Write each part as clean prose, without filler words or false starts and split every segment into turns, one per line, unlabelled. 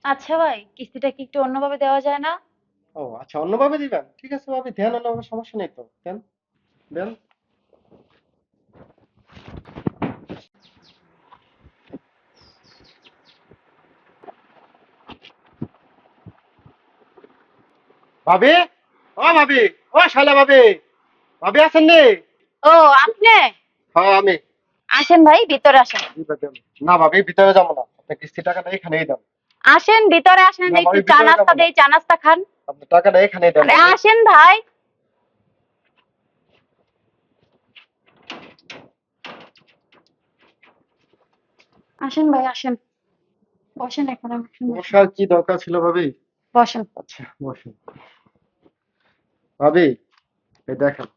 আচ্ছা ভাই, কিস্তিটা কি একটু অন্যভাবে দেওয়া যায় না?
ও আচ্ছা, অন্যভাবে দিবেন? ঠিক আছে ভাবি, দেন অন্যভাবে, সমস্যা নেই তো, দেন দেন। ভাবি, ও ভাবি, ও শালা ভাবি, ভাবি আছেন নি?
ও, আপনি?
হ্যাঁ আমি।
আসেন ভাই, ভিতরে আসেন।
দেন। না ভাবি, ভিতরে যাবো না, আপনি কিস্তি টাকাটা এখানেই দেন।
আসেন, ভিতরে আসেন,
না
একটু
ভাবি,
চা
ভিতরে
নাস্তা
যাবো না,
দেই, চা নাস্তা খান।
আপনি টাকাটা এখানেই দেন
আরে
ভাবি।
আসেন ভাই। আসেন ভাই, আসেন। বসেন এখন, আসেন বসেন।
বসার কি দরকার ছিল ভাবি?
বসেন।
আচ্ছা বসুন। ভাবি, এই দেখেন,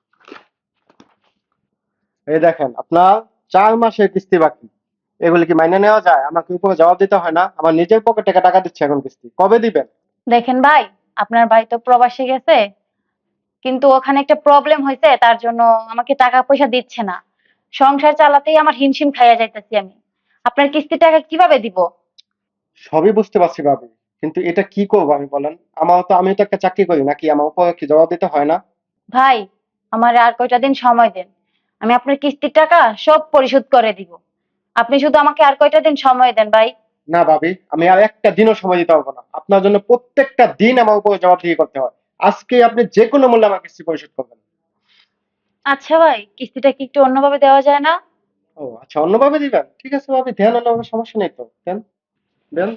এই দেখেন আপনার 4 মাসের কিস্তি বাকি। এগুলি কি মাইনে নেওয়া যায়? আমাকে উপরে জবাব দিতে হয় না? আমার নিজের পকেট থেকে টাকা দিচ্ছে, এখন কিস্তি কবে দিবেন?
দেখেন ভাই, আপনার ভাই তো প্রবাসে গেছে, কিন্তু ওখানে একটা প্রবলেম হয়েছে, তার জন্য আমাকে টাকা পয়সা দিচ্ছে না। সংসার চালাতেই আমার হিমশিম খাইয়া যাইতেছি আমি। আপনার কিস্তির টাকা কিভাবে দিব?
সবই বুঝতে পারছি ভাবি, কিন্তু এটা কি করবো আমি বলেন? আমি তো একটা চাকরি করি, নাকি আমার উপর কি জবাব দিতে হয় না?
ভাই, আমার আর কয়টা দিন সময় দেন। আমি আপনার কিস্তির টাকা সব পরিশোধ করে দিব। আপনি শুধু আমাকে আর কয়টা দিন সময় দেন ভাই।
না ভাবি, আমি আর একটা দিনও সময় দিতে পারবো না। আপনার জন্য প্রত্যেকটা দিন আমার উপরে জবাবদিহি করতে হয়। আজকে আপনি যে কোনো মূল্যে আমার কিস্তি পরিশোধ করবেন।
আচ্ছা ভাই, কিস্তিটা কি একটু অন্যভাবে দেওয়া যায় না?
ও আচ্ছা, অন্যভাবে দিবেন? ঠিক আছে ভাবি, দেন অন্যভাবে, সমস্যা নেই তো, দেন দেন।